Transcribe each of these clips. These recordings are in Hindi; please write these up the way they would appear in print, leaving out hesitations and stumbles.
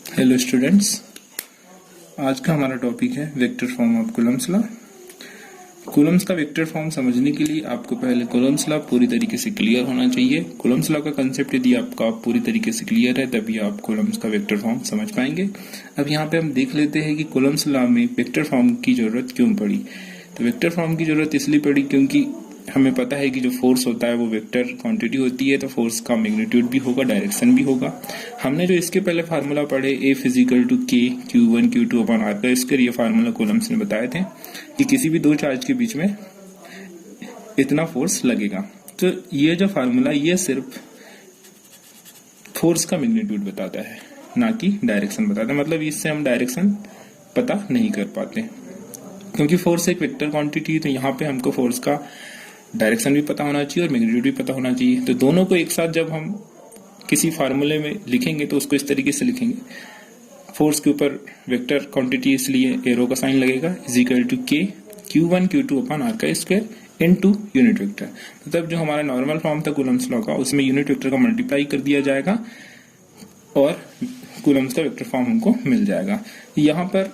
हेलो स्टूडेंट्स, आज का हमारा टॉपिक है vector form of Coulomb's law. Coulomb's का वेक्टर फॉर्म समझने के लिए आपको पहले कूलम्स लॉ पूरी तरीके से क्लियर होना चाहिए। कूलम्स लॉ का कंसेप्ट यदि आपका पूरी तरीके से क्लियर है तभी आप कूलम्स का वेक्टर फॉर्म समझ पाएंगे। अब यहाँ पे हम देख लेते हैं कि कूलम्स लॉ में वेक्टर फॉर्म की जरूरत क्यों पड़ी। तो वेक्टर फॉर्म की जरूरत इसलिए पड़ी क्योंकि हमें पता है कि जो फोर्स होता है वो वेक्टर क्वांटिटी होती है, तो फोर्स का मैग्नीट्यूड भी होगा, डायरेक्शन भी होगा। हमने जो इसके पहले फार्मूला पढ़े F इजिकल टू के Q1 Q2 अपॉन R का स्क्वायर, ये फार्मूला कूलम्स ने बताए थे कि किसी भी दो चार्ज के बीच में इतना फोर्स लगेगा। तो ये जो फार्मूला ये सिर्फ फोर्स का मैग्नीट्यूड बताता है, ना कि डायरेक्शन बताता है। मतलब इससे हम डायरेक्शन पता नहीं कर पाते क्योंकि फोर्स एक वेक्टर क्वांटिटी है। तो यहाँ पे हमको फोर्स का डायरेक्शन भी पता होना चाहिए और मैग्नीट्यूड भी पता होना चाहिए। तो दोनों को एक साथ जब हम किसी फार्मूले में लिखेंगे तो उसको इस तरीके से लिखेंगे, फोर्स के ऊपर वेक्टर क्वांटिटी इसलिए एरो का साइन लगेगा, इजिकल टू के Q1 Q2 अपॉन R का स्क्वायर इनटू यूनिट वेक्टर। मतलब जो हमारा नॉर्मल फॉर्म था कूलम्स लॉ का, उसमें यूनिट वेक्टर का मल्टीप्लाई कर दिया जाएगा और कूलम्स का वेक्टर फॉर्म हमको मिल जाएगा। यहाँ पर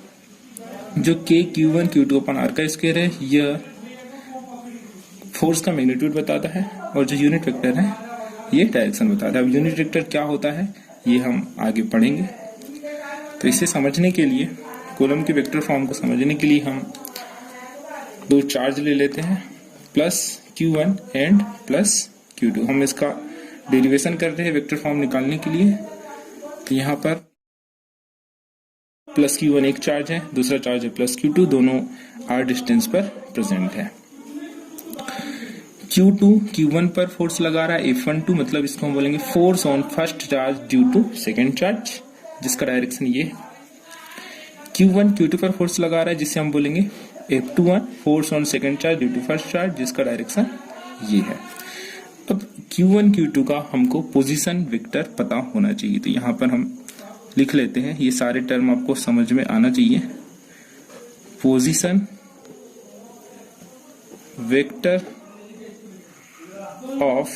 जो के Q1 Q2 अपॉन R का स्क्वायर है यह फोर्स का मैग्नीट्यूड बताता है और जो यूनिट वेक्टर है ये डायरेक्शन बताता है। अब यूनिट वेक्टर क्या होता है ये हम आगे पढ़ेंगे। तो इसे समझने के लिए, कूलम के वेक्टर फॉर्म को समझने के लिए हम दो चार्ज ले लेते हैं, plus Q1 and plus Q2। हम इसका डेरिवेशन कर रहे हैं वेक्टर फॉर्म निकालने के लिए। तो यहाँ पर प्लस Q1 एक चार्ज है, दूसरा चार्ज है प्लस Q2, दोनों r डिस्टेंस पर प्रेजेंट है। Q2 Q1 पर फोर्स लगा रहा है F12, मतलब इसको हम बोलेंगे force on first charge due to second charge, जिसका डायरेक्शन ये है। Q1 Q2 पर फोर्स लगा रहा है जिसे हम बोलेंगे F21, force on second charge due to first charge, जिसका डायरेक्शन ये है। अब Q1 Q2 का हमको पोजीशन वेक्टर पता होना चाहिए। तो यहाँ पर हम लिख लेते हैं, ये सारे टर्म आपको समझ में आना चाहिए। पोजीशन वेक्टर ऑफ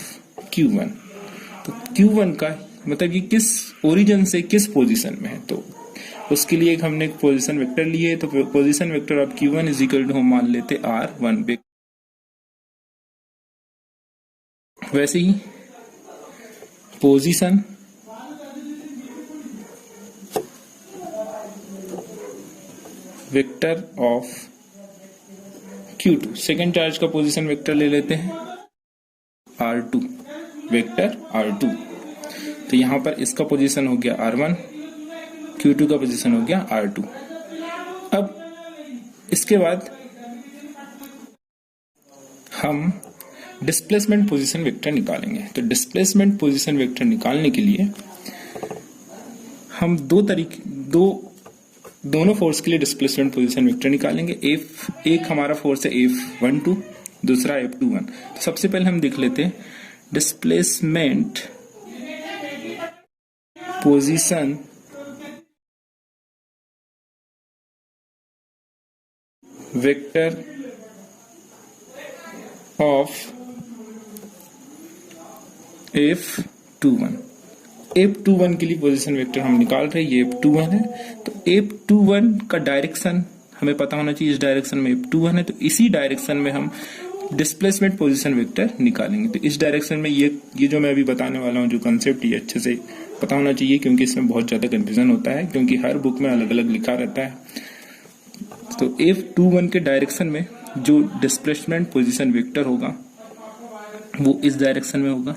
Q1, तो Q1 का मतलब ये किस ओरिजिन से किस पोजीशन में है, तो उसके लिए हमने एक पोजीशन वेक्टर लिए। तो position vector of Q1 is equal to हम मान लेते R1। वैसे ही position vector of Q2, second charge का पोजीशन वेक्टर ले लेते हैं R2, वेक्टर R2। तो यहां पर इसका पोजीशन हो गया R1, Q2 का पोजीशन हो गया R2। अब इसके बाद हम डिस्प्लेसमेंट पोजीशन वेक्टर निकालेंगे। तो डिस्प्लेसमेंट पोजीशन वेक्टर निकालने के लिए हम दोनों फोर्स के लिए डिस्प्लेसमेंट पोजीशन वेक्टर निकालेंगे। एक हमारा फोर्स है F12, दूसरा F21। तो सबसे पहले हम देख लेते हैं displacement position vector of F21। F21 के लिए पोजीशन वेक्टर हम निकाल रहे हैं, ये F21 है। तो F21 का डायरेक्शन हमें पता होना चाहिए, इस डायरेक्शन में F21 है, तो इसी डायरेक्शन में हम डिस्प्लेसमेंट पोजीशन वेक्टर निकालेंगे। तो इस डायरेक्शन में ये जो मैं अभी बताने वाला हूँ, जो कंसेप्ट, ये अच्छे से पता होना चाहिए क्योंकि इसमें बहुत ज्यादा कंफ्यूजन होता है, क्योंकि हर बुक में अलग अलग लिखा रहता है। तो F21 के डायरेक्शन में जो डिस्प्लेसमेंट पोजीशन वेक्टर होगा वो इस डायरेक्शन में होगा,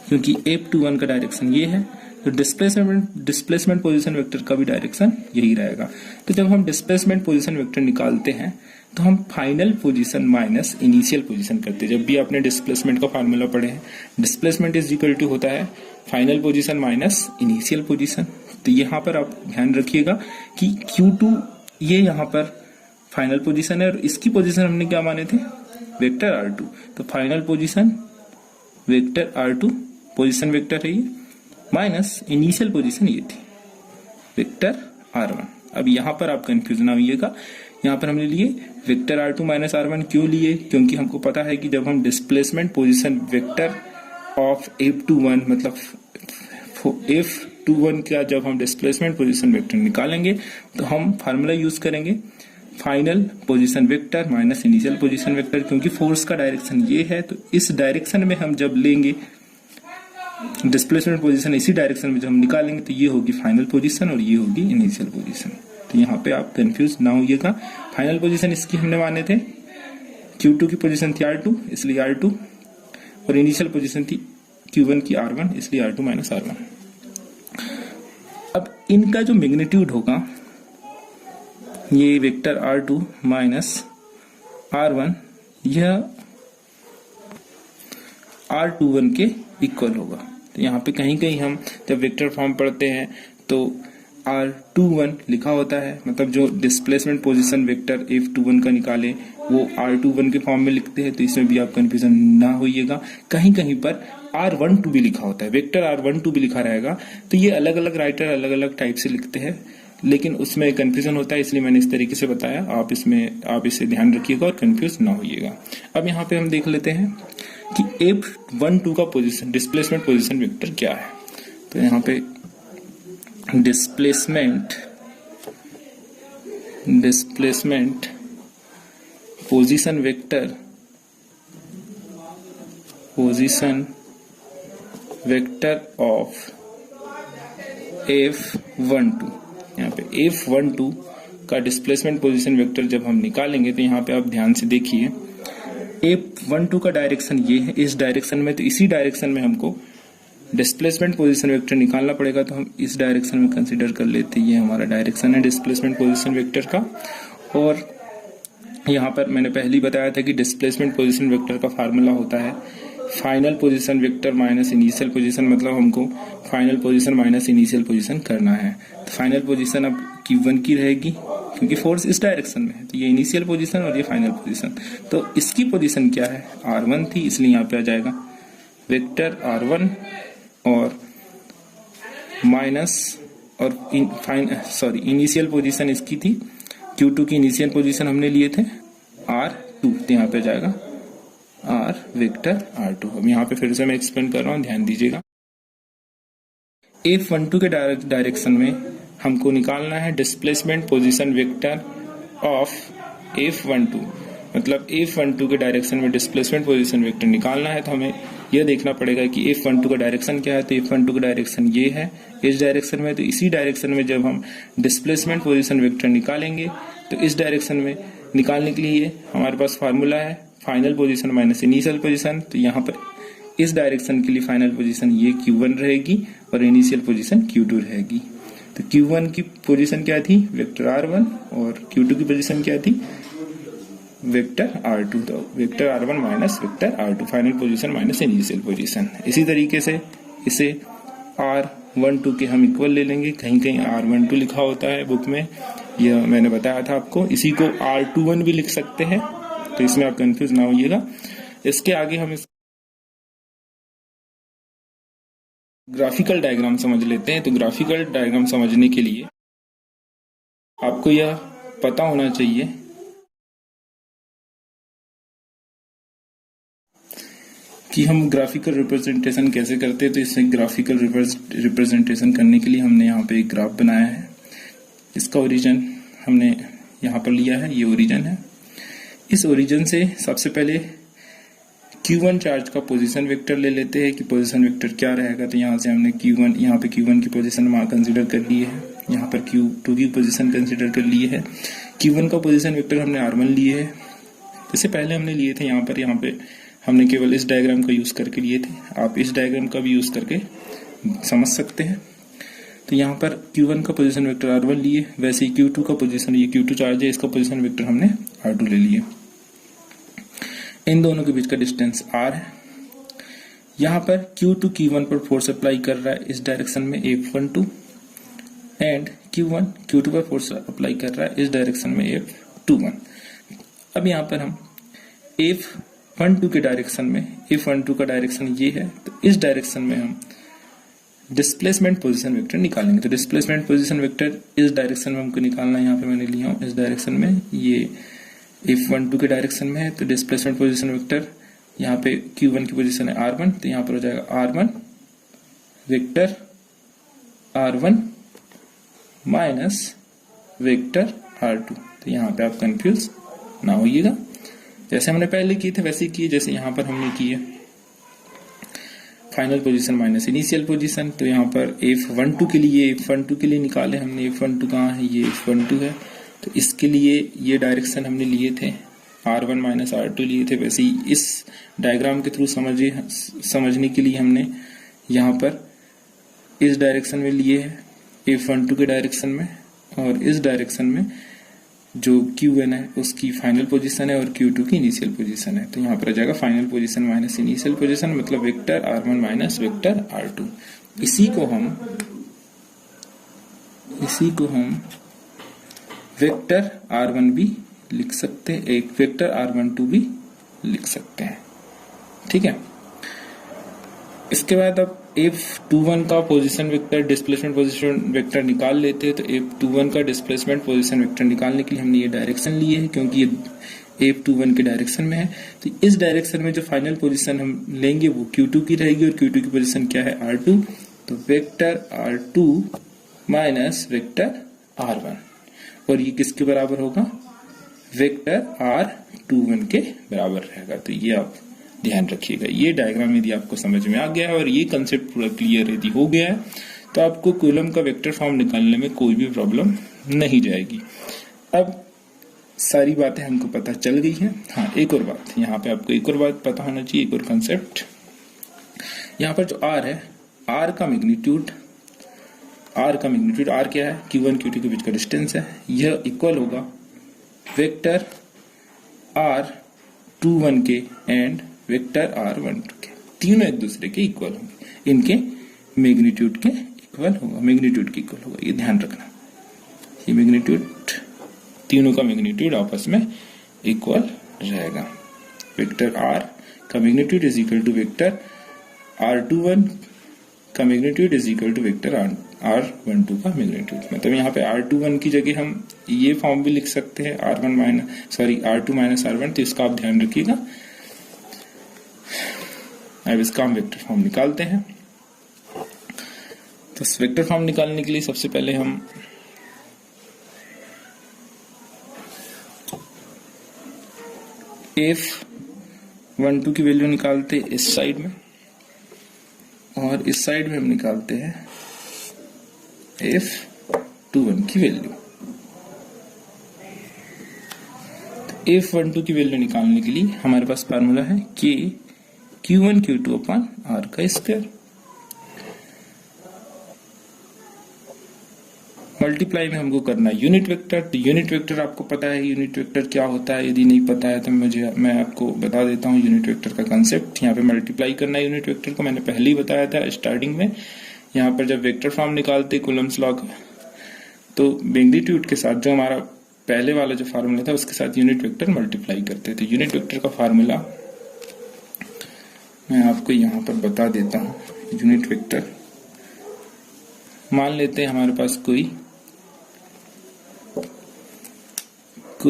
क्योंकि F21 का डायरेक्शन ये है। तो डिस्प्लेसमेंट पोजीशन वेक्टर का भी डायरेक्शन यही रहेगा। तो जब हम डिस्प्लेसमेंट पोजीशन वेक्टर निकालते हैं तो हम final position minus initial position करते हैं। जब भी आपने डिस्प्लेसमेंट का फार्मूला पढ़े हैं, डिस्प्लेसमेंट इज इक्वल टू होता है final position minus initial position. तो यहाँ पर आप ध्यान रखिएगा कि Q2 ये यहाँ पर फाइनल पोजीशन है और इसकी पोजीशन हमने क्या माने थे, वेक्टर R2। तो final position vector R2 position vector है ये, माइनस इनिशियल पोजीशन ये थी वेक्टर R1। अब यहाँ पर आप कंफ्यूजन आइएगा, यहाँ पर हमने लिए वेक्टर R2 माइनस R1 क्यों लिए, क्योंकि हमको पता है कि जब हम displacement position vector of F21 मतलब F21 का जब हम डिस्प्लेसमेंट पोजीशन वेक्टर निकालेंगे तो हम फार्मूला यूज करेंगे final position vector minus initial position vector, क्योंकि फोर्स का डायरेक्शन ये है तो इस डायरेक्शन में हम जब लेंगे डिस्प्लेसमेंट पोजीशन, इसी डायरेक्शन में जब हम निकालेंगे तो ये होगी फाइनल पोजीशन और ये होगी इनिशियल पोजीशन। तो यहाँ पे आप कंफ्यूज ना होइएगा। फाइनल पोजीशन इसकी हमने माने थे Q2 की पोजीशन थी R2 इसलिए R2, और इनिशियल पोजीशन थी Q1 की R1 इसलिए R2 माइनस R1। अब इनका जो मैग्नीट्यूड होगा ये वेक्टर R2 माइनस R1 यह R21 के इक्वल होगा। तो यहाँ पे कहीं कहीं हम जब वेक्टर फॉर्म पढ़ते हैं तो R21 लिखा होता है, मतलब जो डिस्प्लेसमेंट पोजीशन वेक्टर F21 का निकाले वो R21 के फॉर्म में लिखते हैं, तो इसमें भी आप कंफ्यूजन ना होइएगा। कहीं कहीं पर R12 भी लिखा होता है, वेक्टर R12 भी लिखा रहेगा। तो ये अलग अलग राइटर अलग अलग टाइप से लिखते हैं, लेकिन उसमें कंफ्यूजन होता है, इसलिए मैंने इस तरीके से बताया। आप इसे ध्यान रखिएगा और कंफ्यूज ना होइएगा। अब यहाँ पे हम देख लेते हैं कि F12 का पोजीशन डिस्प्लेसमेंट पोजीशन वेक्टर क्या है। तो यहाँ पे displacement position vector of F12, यहाँ पे F12 का डिस्प्लेसमेंट पोजीशन वेक्टर जब हम निकालेंगे तो यहाँ पे आप ध्यान से देखिए F12 का डायरेक्शन ये है इस डायरेक्शन में, तो इसी डायरेक्शन में हमको डिस्प्लेसमेंट पोजीशन वेक्टर निकालना पड़ेगा। तो हम इस डायरेक्शन में कंसीडर कर लेते हैं, ये हमारा डायरेक्शन है डिस्प्लेसमेंट पोजीशन वेक्टर का। और यहाँ पर मैंने पहले ही बताया था कि डिस्प्लेसमेंट पोजीशन वेक्टर का फार्मूला होता है final position vector minus initial position, मतलब हमको final position minus initial position करना है। तो फाइनल पोजीशन अब Q1 की रहेगी क्योंकि फोर्स इस डायरेक्शन में है, तो ये इनिशियल पोजीशन और ये फाइनल पोजीशन। तो इसकी पोजीशन क्या है R1 थी, इसलिए यहाँ पे आ जाएगा वेक्टर R1 और माइनस और इनिशियल पोजीशन इसकी थी Q2 की इनिशियल पोजीशन हमने लिए थे R2, तो यहाँ पे जाएगा R वेक्टर R2। अब यहाँ पे फिर से मैं एक्सप्लेन कर रहा हूँ, ध्यान दीजिएगा। F12 के डायरेक्शन में हमको निकालना है displacement position vector of F12, मतलब F12 के डायरेक्शन में डिस्प्लेसमेंट पोजीशन वेक्टर निकालना है। तो हमें यह देखना पड़ेगा कि F12 का डायरेक्शन क्या है। तो F12 का डायरेक्शन ये है इस डायरेक्शन में, तो इसी डायरेक्शन में जब हम डिस्प्लेसमेंट पोजीशन वेक्टर निकालेंगे तो इस डायरेक्शन में निकालने के लिए हमारे पास फार्मूला है final position minus initial position. तो यहाँ पर इस डायरेक्शन के लिए फाइनल पोजीशन ये Q1 रहेगी और इनिशियल पोजीशन Q2 रहेगी। तो Q1 की पोजीशन क्या थी वेक्टर R1 और Q2 की पोजीशन क्या थी वेक्टर R2। तो vector R1 minus vector R2 final position minus initial position. इसी तरीके से इसे R12 के हम इक्वल ले लेंगे, कहीं कहीं R12 लिखा होता है बुक में, यह मैंने बताया था आपको। इसी को R21 भी लिख सकते हैं, तो इसमें आप कंफ्यूज ना होइएगा। इसके आगे हम ग्राफिकल डायग्राम समझ लेते हैं। तो ग्राफिकल डायग्राम समझने के लिए आपको यह पता होना चाहिए कि हम ग्राफिकल रिप्रेजेंटेशन कैसे करते हैं। तो इसे ग्राफिकल रिप्रेजेंटेशन करने के लिए हमने यहाँ पे एक ग्राफ बनाया है। इसका ओरिजिन हमने यहाँ पर लिया है, ये ओरिजिन है। इस ओरिजिन से सबसे पहले Q1 चार्ज का पोजीशन वेक्टर ले लेते हैं कि पोजीशन वेक्टर क्या रहेगा। तो यहाँ से हमने यहाँ पे Q1 की पोजीशन कंसिडर कर ली है, यहाँ पर Q2 की पोजीशन कंसिडर कर ली है। Q1 का पोजीशन वेक्टर हमने R1 लिए है, इससे पहले हमने लिए थे यहाँ पे हमने केवल इस डायग्राम का यूज करके लिए थे। आप इस डायग्राम का भी यूज करके समझ सकते हैं। तो यहाँ पर Q1 का पोजीशन वेक्टर R1 लिए, वैसे ही Q2 का पोजीशन, ये Q2 चार्ज है, इसका पोजीशन वेक्टर हमने R2 ले लिए। इन दोनों के बीच का डिस्टेंस R है। यहाँ पर Q2 Q1 पर फोर्स अप्लाई कर रहा है इस डायरेक्शन में F12, एंड Q1 Q2 पर फोर्स अप्लाई कर रहा है इस डायरेक्शन में F21। अब यहाँ पर हम F12 के डायरेक्शन में, F12 का डायरेक्शन ये है, तो इस डायरेक्शन में हम डिस्प्लेसमेंट पोजीशन वेक्टर निकालेंगे। तो डिस्प्लेसमेंट पोजीशन वेक्टर इस डायरेक्शन में हमको निकालना है, यहाँ पे मैंने लिया हूँ इस डायरेक्शन में, ये F12 के डायरेक्शन में है। तो डिस्प्लेसमेंट पोजीशन वेक्टर यहाँ पे Q1 की पोजीशन है R1, तो यहाँ पर हो जाएगा R1 vector R1 minus vector R2। तो यहाँ पे आप कंफ्यूज ना होइएगा, जैसे हमने पहले किए थे वैसे ही किए जैसे यहाँ पर हमने किए। Final position minus initial position, तो यहाँ पर F12 के लिए निकाले हमने। F12 कहाँ है, ये F12 है, तो इसके लिए ये डायरेक्शन हमने लिए थे, R1 माइनस R2 लिए थे। वैसे ही इस डायग्राम के थ्रू समझने के लिए हमने यहाँ पर इस डायरेक्शन में लिए है, F12 के डायरेक्शन में, और इस डायरेक्शन में जो Q1 है उसकी फाइनल पोजीशन है और Q2 की इनिशियल पोजीशन है। तो यहाँ पर आ जाएगा final position minus initial position, मतलब vector R1 minus vector R2। इसी को हम वेक्टर R1 भी लिख सकते हैं, एक वेक्टर R12 भी लिख सकते हैं। ठीक है, इसके बाद अब F21 का position vector, displacement position vector निकाल लेते हैं। तो F21 का डिस्प्लेसमेंट पोजीशन वेक्टर निकालने के लिए हमने ये डायरेक्शन लिए है, क्योंकि ये F21 के डायरेक्शन में है। तो इस डायरेक्शन में जो फाइनल पोजीशन हम लेंगे वो Q2 की रहेगी, और Q2 की पोजीशन क्या है, R2। तो vector R2 minus vector R1, और ये किसके बराबर होगा, वेक्टर R21 के बराबर रहेगा। तो ये आप ध्यान रखिएगा। ये डायग्राम यदि आपको समझ में आ गया है और ये कंसेप्ट पूरा क्लियर यदि हो गया है तो आपको कूलम का वेक्टर फॉर्म निकालने में कोई भी प्रॉब्लम नहीं जाएगी। अब सारी बातें हमको पता चल गई है। हाँ, एक और बात, यहाँ पे आपको एक और बात पता होना चाहिए, एक और कंसेप्ट। यहाँ पर जो R है, R का मैग्नीट्यूड R क्या है, Q1 Q2 के बीच का डिस्टेंस है, यह इक्वल होगा वेक्टर R21 के एंड वेक्टर R12 के, तीनों एक दूसरे के इक्वल होंगे, इनके मैग्नीट्यूड के इक्वल होगा, ये ध्यान रखना। ये मैग्नीट्यूड, तीनों का मैग्नीट्यूड आपस में इक्वल रहेगा। वेक्टर R का magnitude is equal to vector R21 का magnitude is equal to vector R12 का मैग्नीट्यूड। मतलब यहाँ पे R21 की जगह हम ये फॉर्म भी लिख सकते हैं, R2 माइनस R1। तो इसका आप ध्यान रखिएगा। अब इसका हम वेक्टर फॉर्म निकालते हैं। तो वेक्टर फॉर्म निकालने के लिए सबसे पहले हम F12 की वैल्यू निकालते हैं इस साइड में, और इस साइड में हम निकालते हैं F21 की वैल्यू। तो F12 की वैल्यू निकालने के लिए हमारे पास फार्मूला है कि Q1 Q2 अपॉन R का स्क्वायर, मल्टीप्लाई में हमको करना है यूनिट वेक्टर। तो यूनिट वेक्टर आपको पता है यूनिट वेक्टर क्या होता है, यदि नहीं पता है तो मैं आपको बता देता हूँ यूनिट वेक्टर का कंसेप्ट। यहाँ पे मल्टीप्लाई करना है यूनिट वेक्टर को, मैंने पहले ही बताया था स्टार्टिंग में। यहाँ पर जब वेक्टर फॉर्म निकालते कूलम्स लॉ का, तो मैग्नीट्यूड के साथ जो हमारा पहले वाला जो फार्मूला था उसके साथ यूनिट वेक्टर मल्टीप्लाई करते थे। यूनिट वेक्टर का फार्मूला मैं आपको यहाँ पर बता देता हूँ। यूनिट वेक्टर, मान लेते हैं हमारे पास कोई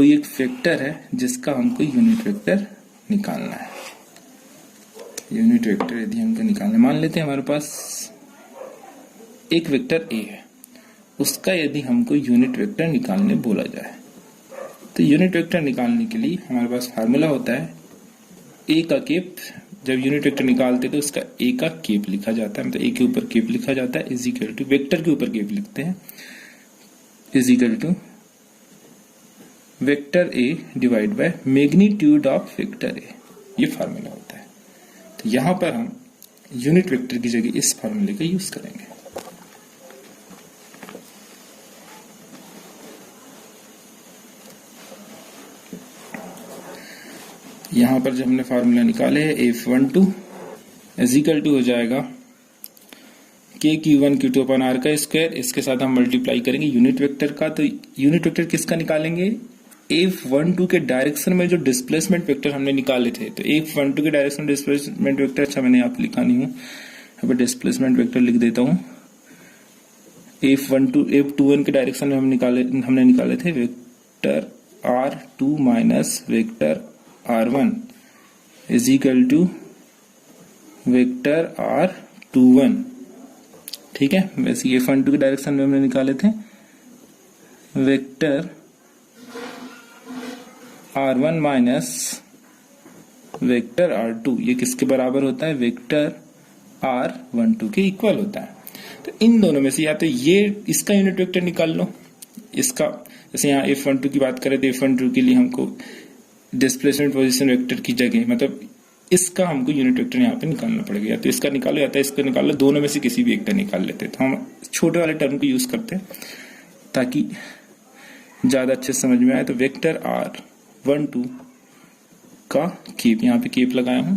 एक वेक्टर है जिसका हमको यूनिट वेक्टर निकालना है। यूनिट वेक्टर यदि हमको निकालना है, मान लेते हैं हमारे पास एक वेक्टर ए है, उसका यदि हमको यूनिट वेक्टर निकालने बोला जाए, तो यूनिट वेक्टर निकालने के लिए हमारे पास फार्मूला होता है ए का केप। जब यूनिट वेक्टर निकालते तो उसका ए का केप लिखा जाता है, मतलब ए के ऊपर केप लिखा जाता है, इज इक्वल टू वेक्टर के ऊपर केप लिखते हैं, is equal to vector A divide by magnitude of vector A. ये फार्मूला होता है। तो यहां पर हम यूनिट वेक्टर की जगह इस फार्मूले का यूज करेंगे। यहां पर जब हमने फार्मूला निकाले है F12 इज इक्वल टू हो जाएगा के Q1 Q2 अपॉन R का स्क्वायर, इसके साथ हम मल्टीप्लाई करेंगे यूनिट वेक्टर का। तो यूनिट वेक्टर किसका निकालेंगे, F12 के डायरेक्शन में जो डिस्प्लेसमेंट वेक्टर हमने निकाले थे। तो F12 के डायरेक्शन डिस्प्लेसमेंट वेक्टर, अच्छा मैंने यहाँ लिखा नहीं हूँ, यहाँ पर डिस्प्लेसमेंट वेक्टर लिख देता हूँ। F21 के डायरेक्शन में हमने निकाले थे vector R2 minus vector R1 is equal to vector R21 ठीक है, वैसे ये F12 के डायरेक्शन में हमने निकाले थे vector R1 minus vector R2, ये किसके बराबर होता है, वेक्टर R12 के इक्वल होता है। तो इन दोनों में से या तो ये इसका यूनिट वेक्टर निकाल लो, इसका, जैसे यहाँ F12 की बात करें तो F12 के लिए हमको डिस्प्लेसमेंट पोजीशन वेक्टर की जगह मतलब इसका हमको यूनिट वेक्टर यहाँ पे निकालना पड़ेगा, या तो इसका निकालो या तो इसका निकालो, दोनों में से किसी भी एक का निकाल लेते हैं। तो हम छोटे वाले टर्म को यूज करते हैं ताकि ज्यादा अच्छे समझ में आए। तो वेक्टर R12 का केप, यहाँ पे केप लगाया हूं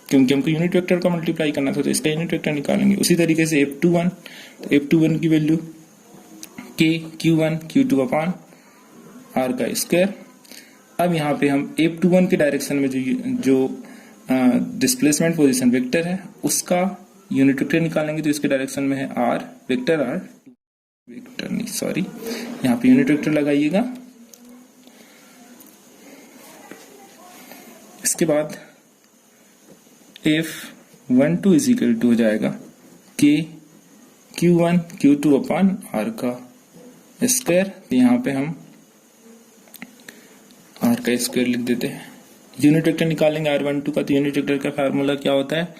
क्योंकि हमको यूनिट वेक्टर का मल्टीप्लाई करना था, तो इसका यूनिट वेक्टर निकालेंगे। उसी तरीके से F21, तो F21 की value K Q1 Q2 upon R का स्क्वायर। अब यहाँ पे हम F21 के डायरेक्शन में जो डिस्प्लेसमेंट पोजीशन वेक्टर है उसका यूनिट वेक्टर निकालेंगे, तो इसके डायरेक्शन में है R, वेक्टर R, वेक्टर नहीं सॉरी, यहाँ पे यूनिट वेक्टर लगाइएगा। इसके बाद F12 इज इक्वल टू हो जाएगा K Q1 Q2 upon R का स्क्वायर। यहाँ पे हम R का स्क्वायर लिख देते हैं। यूनिट वेक्टर निकालेंगे R12 का, तो यूनिट वेक्टर का फार्मूला क्या होता है,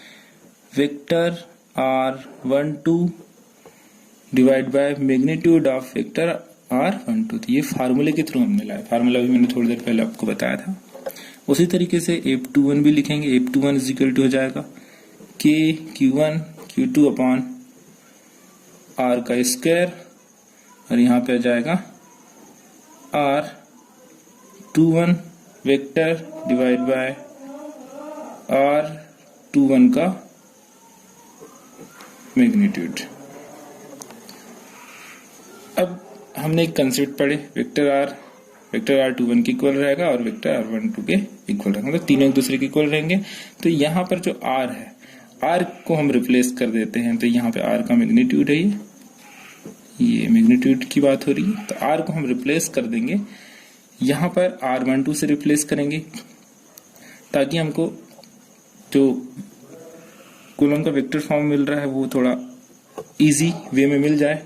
vector R12 divide by magnitude of vector R12। तो ये फार्मूले के थ्रू हमने लाया, फार्मूला भी मैंने थोड़ी देर पहले आपको बताया था। उसी तरीके से F21 भी लिखेंगे, F21 इज इक्वल टू हो जाएगा K Q1 Q2 upon R का स्क्वायर, और यहाँ पे आ जाएगा R21 vector divide by R21 का मैग्नीट्यूड। अब हमने एक कंसेप्ट पढ़े, वेक्टर R21 के इक्वल रहेगा और वेक्टर R12 के इक्वल रहेगा, मतलब तीनों एक दूसरे के इक्वल रहेंगे। तो यहाँ पर जो R है, R को हम रिप्लेस कर देते हैं, तो यहाँ पे R का मैग्नीट्यूड है, ये मैग्नीट्यूड की बात हो रही है, तो R को हम रिप्लेस कर देंगे, यहाँ पर R12 से रिप्लेस करेंगे ताकि हमको जो कूलम का वेक्टर फॉर्म मिल रहा है वो थोड़ा इजी वे में मिल जाए।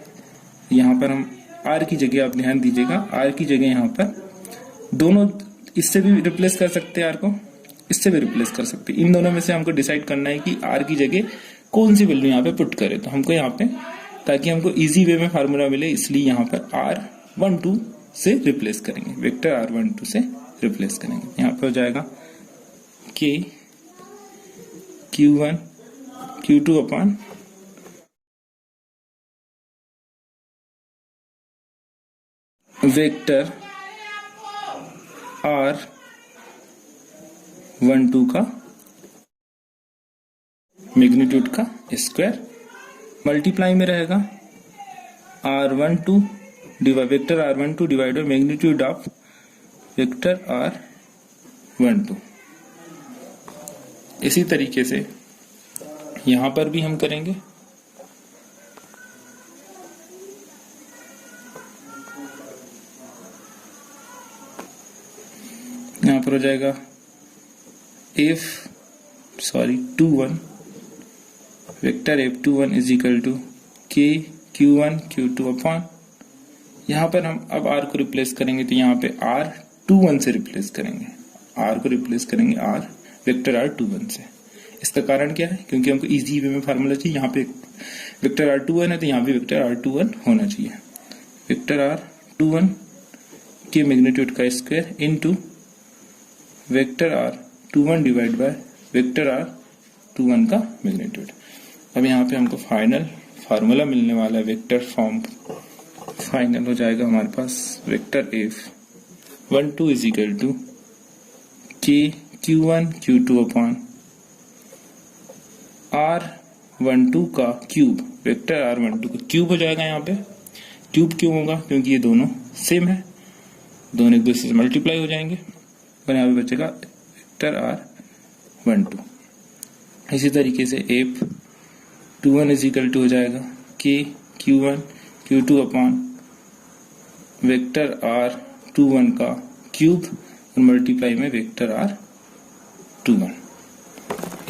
यहाँ पर हम R की जगह, आप ध्यान दीजिएगा, R की जगह यहाँ पर दोनों, इससे भी रिप्लेस कर सकते हैं R को, इससे भी रिप्लेस कर सकते हैं। इन दोनों में से हमको डिसाइड करना है कि R की जगह कौन सी वैल्यू यहाँ पे पुट करें। तो हमको यहाँ पे, ताकि हमको इजी वे में फार्मूला मिले, इसलिए यहाँ पर R12 से रिप्लेस करेंगे, वेक्टर R12 से रिप्लेस करेंगे। यहाँ पे हो जाएगा K Q1 Q2 upon vector R12 का मैग्नीट्यूड का स्क्वायर, मल्टीप्लाई में रहेगा R12 vector R12 divide by magnitude of vector R12। इसी तरीके से यहां पर भी हम करेंगे। यहां पर हो जाएगा F21 vector F21 is equal to K Q1 Q2 upon, यहां पर हम अब R को रिप्लेस करेंगे, तो यहाँ पे R21 से रिप्लेस करेंगे, R को रिप्लेस करेंगे R वेक्टर R21 से। इसका कारण क्या है, क्योंकि हमको इजी वे में फार्मूला चाहिए, यहाँ पे वेक्टर R21 है तो यहाँ पे वेक्टर R21 होना चाहिए। वेक्टर R21 के मैग्नीट्यूड का square into vector R21 divide by vector R21 का मैग्नीट्यूड। अब यहाँ पे हमको फाइनल फार्मूला मिलने वाला है, वेक्टर फॉर्म फाइनल हो जाएगा हमारे पास vector F12 is equal to K Q1 Q2 upon R12 का क्यूब, वेक्टर R12 का क्यूब हो जाएगा। यहाँ पे क्यूब क्यों होगा, क्योंकि ये दोनों सेम है, दोनों एक दूसरे से मल्टीप्लाई हो जाएंगे और यहाँ पे बचेगा वेक्टर R12। इसी तरीके से F21 इज इक्वल टू हो जाएगा K Q1 Q2 upon vector R21 का क्यूब और मल्टीप्लाई में वेक्टर R21।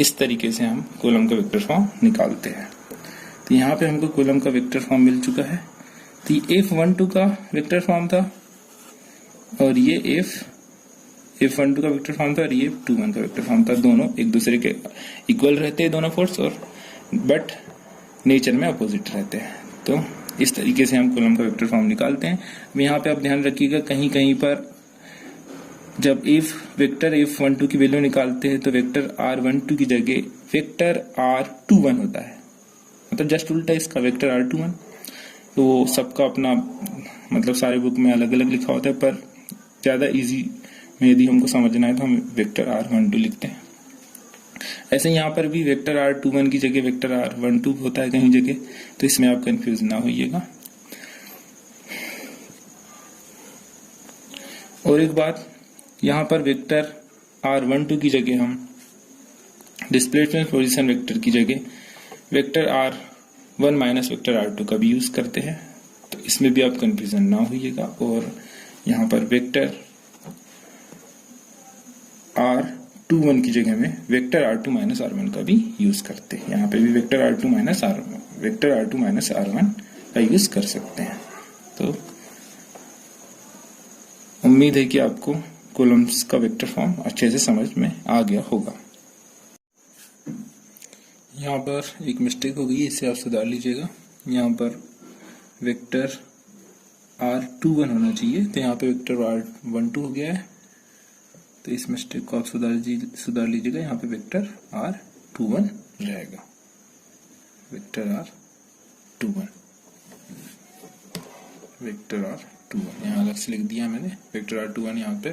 इस तरीके से हम कॉलम का वेक्टर फॉर्म निकालते हैं। तो यहाँ पे हमको कॉलम का वेक्टर फॉर्म मिल चुका है। तो ये F12 का वेक्टर फॉर्म था और ये F12 का वेक्टर फॉर्म था और ये F21 का वेक्टर फॉर्म था। दोनों एक दूसरे के इक्वल रहते हैं दोनों फोर्स, और बट नेचर में अपोजिट रहते हैं। तो इस तरीके से हम कॉलम का वेक्टर फॉर्म निकालते हैं। अब यहाँ पे आप ध्यान रखिएगा, कहीं कहीं पर जब वेक्टर F12 की वैल्यू निकालते हैं तो वेक्टर R12 की जगह वेक्टर R21 होता है, मतलब जस्ट उल्टा इसका वेक्टर R21। तो सबका अपना मतलब सारे बुक में अलग अलग लिखा होता है, पर ज्यादा इजी में यदि हमको समझना है तो हम वेक्टर R12 लिखते हैं। ऐसे यहाँ पर भी वेक्टर R21 की जगह वेक्टर R12 होता है कहीं जगह, तो इसमें आप कंफ्यूज ना होइएगा। और एक बात, यहाँ पर वेक्टर R12 की जगह हम डिस्प्लेसमेंट पोजीशन वेक्टर की जगह vector R1 minus vector R2 का भी यूज करते हैं, तो इसमें भी आप कंफ्यूजन ना होइएगा। और यहाँ पर वेक्टर R21 की जगह में वेक्टर R2 माइनस R1 का भी यूज करते हैं। यहाँ पे भी वेक्टर R2 माइनस R1 का यूज कर सकते हैं। तो उम्मीद है कि आपको कॉलम्स का वेक्टर फॉर्म अच्छे से समझ में आ गया होगा। यहाँ पर एक मिस्टेक हो गई, इसे आप सुधार लीजिएगा। यहाँ पर वेक्टर R21 होना चाहिए, तो यहाँ पे वेक्टर R12 हो गया है, तो इस मिस्टेक को आप सुधार लीजिएगा। यहाँ पे वेक्टर R21 रहेगा, वेक्टर R21 यहाँ अलग से लिख दिया मैंने, वेक्टर R21 यहाँ पे